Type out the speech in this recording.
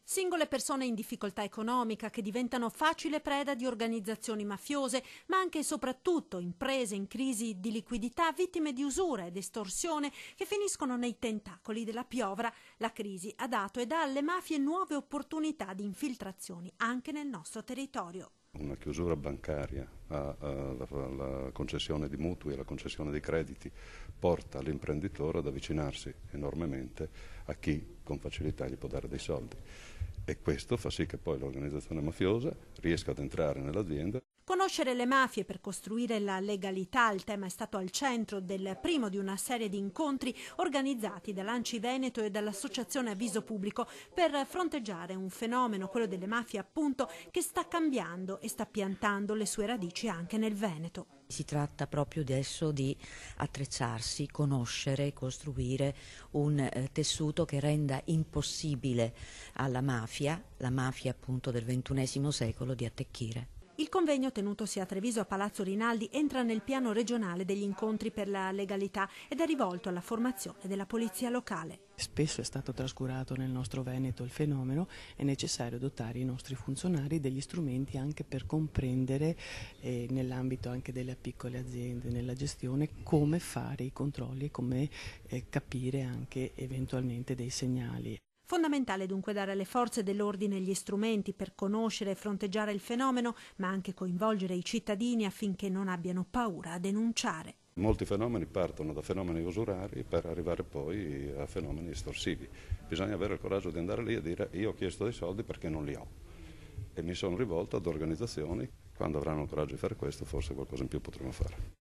Singole persone in difficoltà economica che diventano facile preda di organizzazioni mafiose, ma anche e soprattutto imprese in crisi di liquidità, vittime di usura ed estorsione che finiscono nei tentacoli della piovra. La crisi ha dato e dà alle mafie nuove opportunità di infiltrazioni anche nel nostro territorio. Una chiusura bancaria, la concessione di mutui e la concessione di crediti porta l'imprenditore ad avvicinarsi enormemente a chi con facilità gli può dare dei soldi e questo fa sì che poi l'organizzazione mafiosa riesca ad entrare nell'azienda. Conoscere le mafie per costruire la legalità, il tema è stato al centro del primo di una serie di incontri organizzati dall'Anci Veneto e dall'Associazione Avviso Pubblico per fronteggiare un fenomeno, quello delle mafie appunto, che sta cambiando e sta piantando le sue radici anche nel Veneto. Si tratta proprio adesso di attrezzarsi, conoscere, costruire un tessuto che renda impossibile alla mafia, la mafia appunto del XXI secolo, di attecchire. Il convegno tenutosi a Treviso a Palazzo Rinaldi entra nel piano regionale degli incontri per la legalità ed è rivolto alla formazione della polizia locale. Spesso è stato trascurato nel nostro Veneto il fenomeno, è necessario dotare i nostri funzionari degli strumenti anche per comprendere nell'ambito anche delle piccole aziende, nella gestione, come fare i controlli e come capire anche eventualmente dei segnali. Fondamentale dunque dare alle forze dell'ordine gli strumenti per conoscere e fronteggiare il fenomeno, ma anche coinvolgere i cittadini affinché non abbiano paura a denunciare. Molti fenomeni partono da fenomeni usurari per arrivare poi a fenomeni estorsivi. Bisogna avere il coraggio di andare lì e dire: io ho chiesto dei soldi perché non li ho. E mi sono rivolto ad organizzazioni. Quando avranno il coraggio di fare questo, forse qualcosa in più potremo fare.